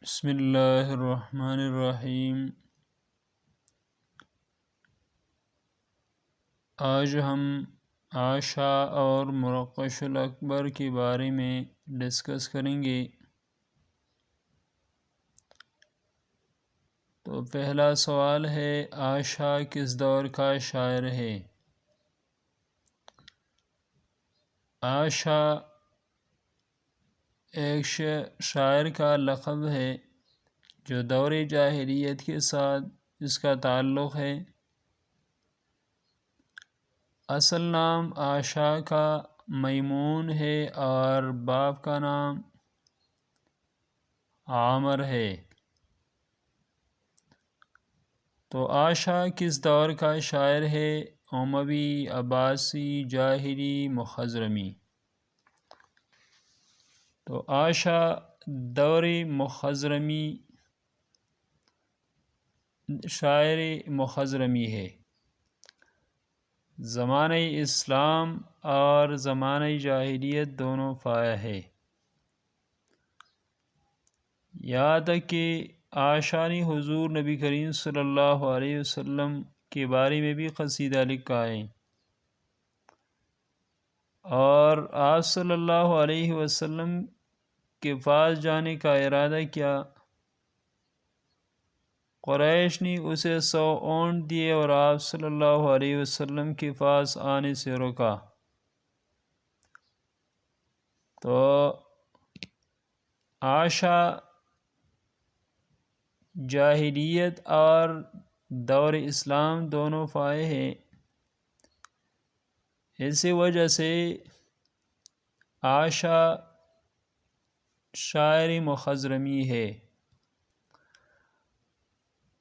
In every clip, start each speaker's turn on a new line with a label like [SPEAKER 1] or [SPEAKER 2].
[SPEAKER 1] بسم اللہ الرحمن الرحیم۔ آج ہم عائشہ اور مرقش الاکبر کے بارے میں ڈسکس کریں گے۔ تو پہلا سوال ہے، عائشہ کس دور کا شاعر ہے؟ عائشہ ایک شاعر کا لقب ہے جو دور جاہلیت کے ساتھ اس کا تعلق ہے۔ اصل نام عائشہ کا میمون ہے اور باپ کا نام عامر ہے۔ تو عائشہ کس دور کا شاعر ہے؟ اموی، عباسی، جاہلی، مخزرمی۔ تو عائشہ دور مخزرمی شاعر مخزرمی ہے۔ زمانہ اسلام اور زمانہ جاہلیت دونوں پایا ہے۔ یہاں تک کہ عائشہ نے حضور نبی کریم صلی اللہ علیہ وسلم کے بارے میں بھی قصیدہ لکھا ہے، اور آپ صلی اللہ علیہ وسلم کے پاس جانے کا ارادہ کیا۔ قریش نے اسے 100 اونٹ دیے اور آپ صلی اللہ علیہ وسلم کے پاس آنے سے روکا۔ تو عائشہ جاہلیت اور دور اسلام دونوں پائے ہیں، اسی وجہ سے عائشہ شاعر مخزرمی ہے۔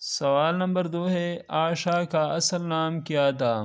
[SPEAKER 1] سوال نمبر 2 ہے، عائشہ کا اصل نام کیا تھا؟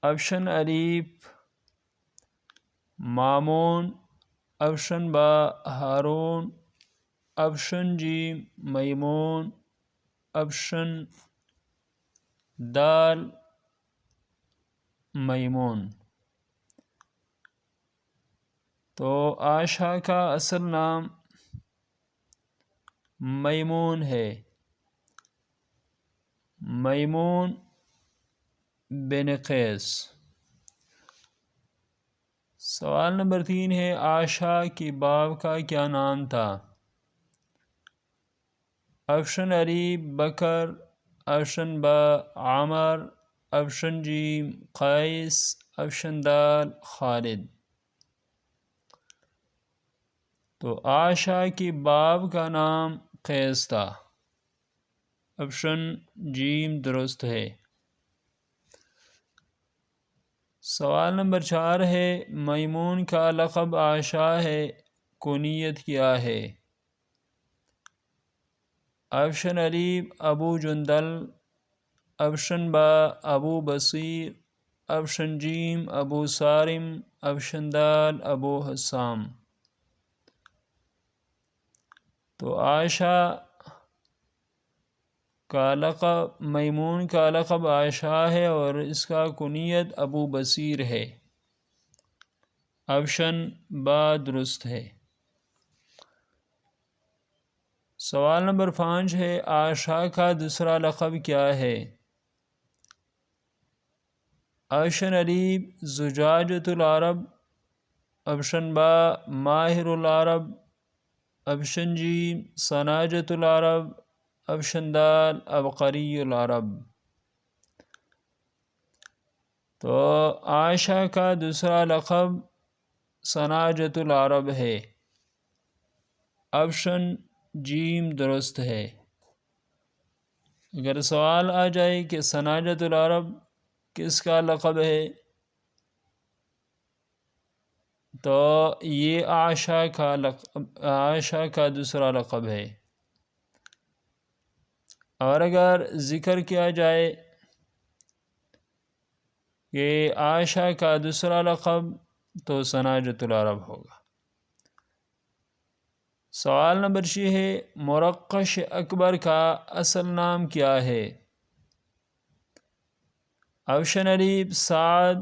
[SPEAKER 1] آپشن الف مامون، آپشن با ہارون، آپشن جی میمون، آپشن دال میمون۔ تو عائشہ کا اصل نام میمون ہے، میمون بن قیس۔ سوال نمبر 3 ہے، عائشہ کے باپ کا کیا نام تھا؟ آپشن الف بکر، آپشن با عامر، آپشن جی قیس، آپشن دال خالد۔ تو عائشہ کے باپ کا نام قیس تھا، آپشن جیم درست ہے۔ سوال نمبر 4 ہے، میمون کا لقب عائشہ ہے، کنیت کیا ہے؟ آپشن الف ابو جندل، آپشن با ابو بصیر، آپشن جیم ابو سارم، آپشن دال ابو حسام۔ تو عائشہ کا لقب میمون کا لقب عائشہ ہے اور اس کا کنیت ابو بصیر ہے، آپشن با درست ہے۔ سوال نمبر 5 ہے، عائشہ کا دوسرا لقب کیا ہے؟ آپشن الف زجاجۃ العرب، آپشن با ماہر العرب، آپشن جی سناجۃ العرب، آپشن دال عبقری العرب۔ تو عائشہ کا دوسرا لقب سناجۃ العرب ہے، آپشن جیم درست ہے۔ اگر سوال آ جائے کہ سناجۃ العرب کس کا لقب ہے، تو یہ عائشہ کا دوسرا لقب ہے۔ اور اگر ذکر کیا جائے کہ عائشہ کا دوسرا لقب تو سناجۃ العرب ہوگا۔ سوال نمبر 6 ہے، مرقش اکبر کا اصل نام کیا ہے؟ آپشن الف سعد،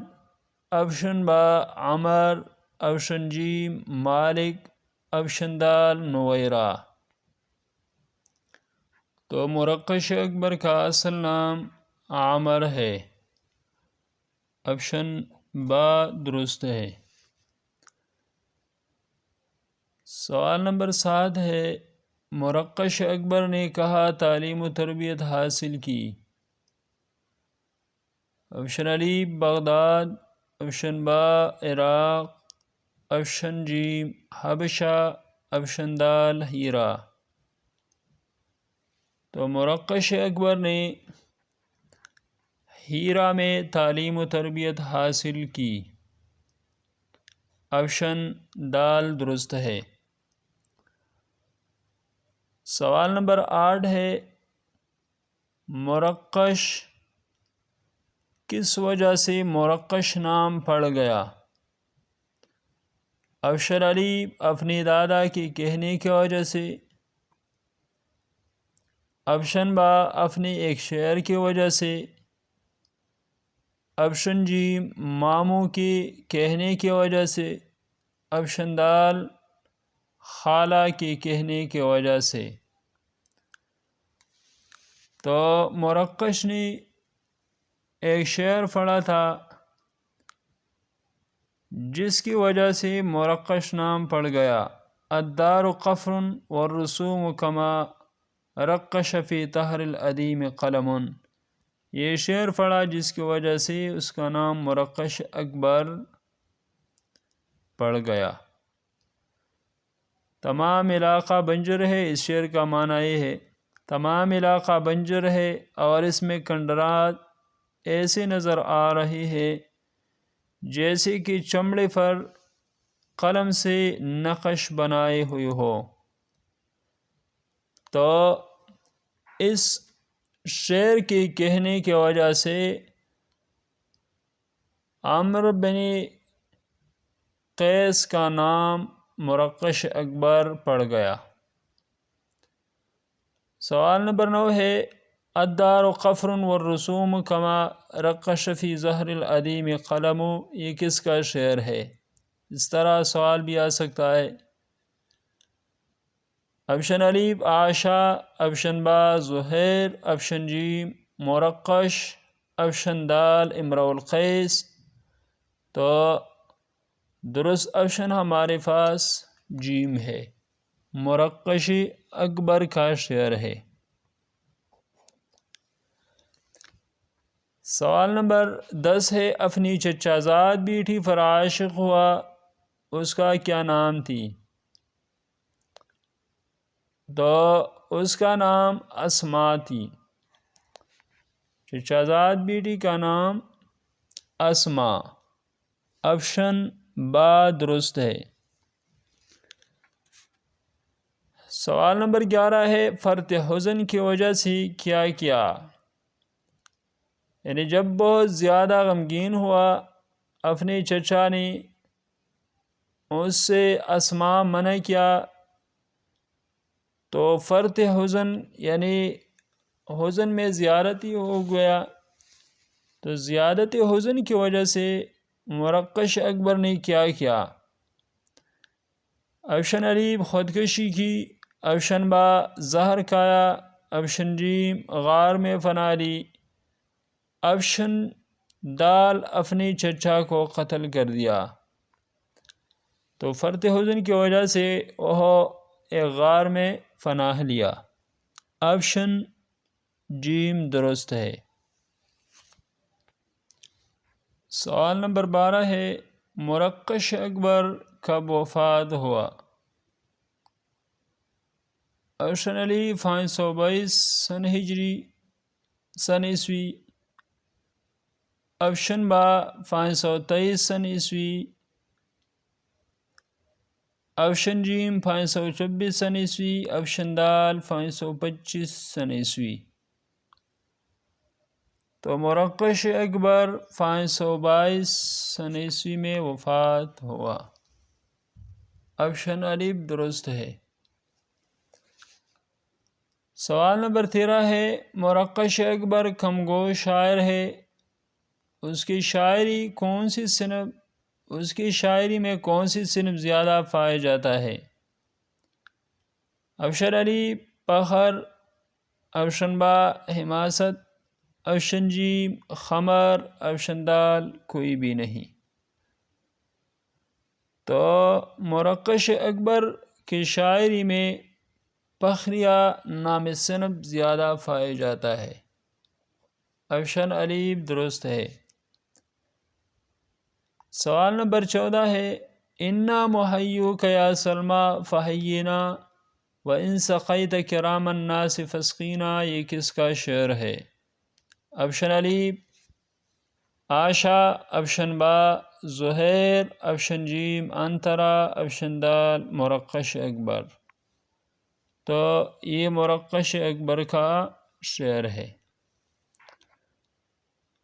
[SPEAKER 1] آپشن با عمر، آپشن جی مالک، آپشن دال نویرہ۔ تو مرقش اکبر کا اصل نام عامر ہے، آپشن با درست ہے۔ سوال نمبر 7 ہے، مرقش اکبر نے کہاں تعلیم و تربیت حاصل کی؟ آپشن علی بغداد، آپشن با عراق، آپشن جی حبشہ، آپشن دال ہیرا۔ تو مرقش اکبر نے ہیرا میں تعلیم و تربیت حاصل کی، آپشن دال درست ہے۔ سوال نمبر 8 ہے، مرقش کس وجہ سے مرقش نام پڑ گیا؟ آپشن علی اپنی دادا کے کہنے کی وجہ سے، آپشن با اپنے ایک شعر کی وجہ سے، آپشن جی ماموں کے کہنے کی وجہ سے، آپشن دال خالہ کے کہنے کی وجہ سے۔ تو مرقش نے ایک شعر پڑھا تھا جس کی وجہ سے مرقش نام پڑ گیا، الدار قفر والرسوم کما رقش فی طہر الادیم قلم۔ یہ شعر پڑھا جس کی وجہ سے اس کا نام مرقش اکبر پڑ گیا۔ تمام علاقہ بنجر ہے، اس شعر کا معنی یہ ہے تمام علاقہ بنجر ہے اور اس میں کھنڈرات ایسے نظر آ رہی ہے جیسے کہ چمڑے پر قلم سے نقش بنائے ہوئے ہو۔ تو اس شعر کے کہنے کی وجہ سے عمرو بن قیس کا نام مرقش اکبر پڑ گیا۔ سوال نمبر 9 ہے، الدار قفر والرسوم کما رقش فی ظہر الادیم قلم، یہ کس کا شعر ہے؟ اس طرح سوال بھی آ سکتا ہے۔ آپشن علی عاشا، آپشن با زہیر، آپشن جی مرقش، آپشن دال امرؤ القیس۔ تو درست آپشن ہمارے پاس جیم ہے، مرقش اکبر کا شعر ہے۔ سوال نمبر 10 ہے، اپنی چچا زاد بیٹی پر عاشق ہوا، اس کا کیا نام تھی؟ تو اس کا نام اسما تھی، چچا زاد بیٹی کا نام اسما، آپشن با درست ہے۔ سوال نمبر 11 ہے، فرط حزن کی وجہ سے کیا کیا؟ یعنی جب بہت زیادہ غمگین ہوا اپنے چچا نے اس سے اسما منع کیا، تو فرط حزن یعنی حزن میں زیادتی ہو گیا، تو زیادتی حزن کی وجہ سے مرقش اکبر نے کیا کیا؟ آپشن علی خودکشی کی، آپشن با زہر کھایا، آپشن جی غار میں پناہ لی، آپشن دال اپنے چچا کو قتل کر دیا۔ تو فرط حزن کی وجہ سے وہ ایک غار میں پناہ لیا، آپشن جیم درست ہے۔ سوال نمبر 12 ہے، مرقش اکبر کب وفات ہوا؟ آپشن علی 522 سن ہجری سن عیسوی، آپشن با 523 سن عیسوی، آپشن جیم 524 سن عیسوی، آپشن دال 525 سن عیسوی۔ تو مرقش اکبر 522 سن عیسوی میں وفات ہوا، آپشن الف درست ہے۔ سوال نمبر 13 ہے، مرقش اکبر کم گو شاعر ہے، اس کی شاعری میں کون سی صنف زیادہ پایا جاتا ہے؟ افشن علی فخر، افشن با حماست، افشن جیم خمر، افشن دال کوئی بھی نہیں۔ تو مرقش اکبر کی شاعری میں فخریہ نام صنف زیادہ پایا جاتا ہے۔ افشن علی درست ہے۔ سوال نمبر 14 ہے، انا محیوک یا سلمیٰ فحیینا وان سقیت کرام الناس فاسقینا، یہ کس کا شعر ہے؟ افشن علی آشا، افشن با زہیر، افشن جیم انترا، افشن دال مرقش اکبر۔ تو یہ مرقش اکبر کا شعر ہے۔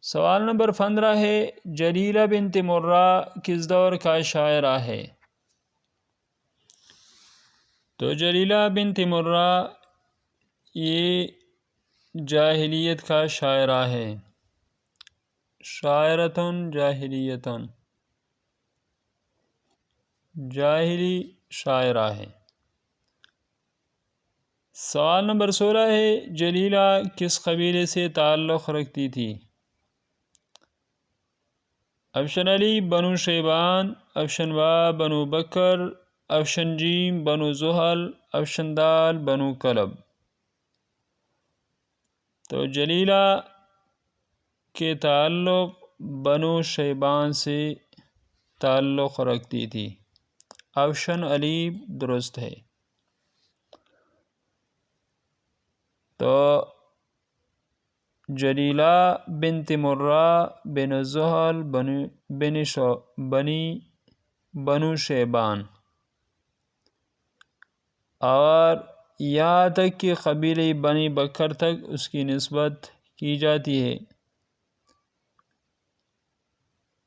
[SPEAKER 1] سوال نمبر 15 ہے، جلیلہ بنت مرہ کس دور کا شاعرہ ہے؟ تو جلیلہ بنت مرہ یہ جاہلیت کا شاعرہ ہے، شاعرتن جاہلیتن، جاہلی شاعرہ ہے۔ سوال نمبر 16 ہے، جلیلہ کس قبیلے سے تعلق رکھتی تھی؟ افشن علی بنو شیبان، افشن با بنو بکر، افشن جیم بنو زحل، افشن دال بنو کلب۔ تو جلیلہ کے تعلق بنو شیبان سے تعلق رکھتی تھی۔ افشن علی درست ہے۔ تو جلیلہ بنت مرہ بن زحل بنو شیبان، اور یہاں تک کہ قبیلہ بنی بکر تک اس کی نسبت کی جاتی ہے،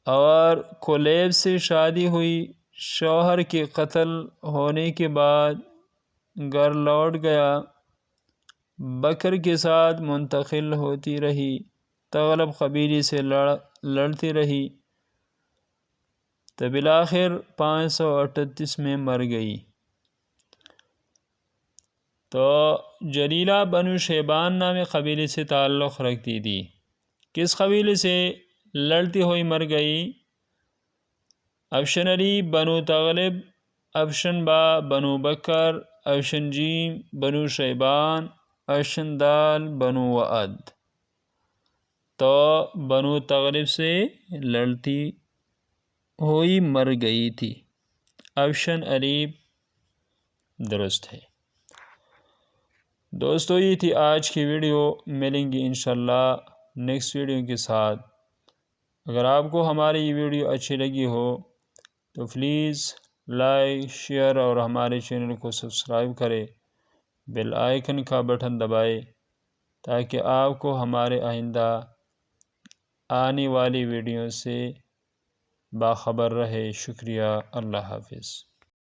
[SPEAKER 1] اور کلیب سے شادی ہوئی، شوہر کے قتل ہونے کے بعد گھر لوٹ گیا، بکر کے ساتھ منتقل ہوتی رہی، تغلب قبیلے سے لڑتی رہی، تو بالآخر 538 میں مر گئی۔ تو جلیلہ بنو شیبان نامی قبیلے سے تعلق رکھتی تھی۔ کس قبیلے سے لڑتی ہوئی مر گئی؟ افشن علی بنو تغلب، افشن با بنو بکر، افشن جیم بنو شیبان، افشن دال بنو وعد۔ تو بنو تغلب سے لڑتی ہوئی مر گئی تھی۔ افشن علی درست ہے۔ دوستو یہ تھی آج کی ویڈیو، ملیں گے انشاءاللہ نیکسٹ ویڈیو کے ساتھ۔ اگر آپ کو ہماری یہ ویڈیو اچھی لگی ہو تو پلیز لائک، شیئر اور ہمارے چینل کو سبسکرائب کرے، بیل آئیکن کا بٹن دبائے تاکہ آپ کو ہمارے آئندہ آنے والی ویڈیو سے باخبر رہے۔ شکریہ، اللہ حافظ۔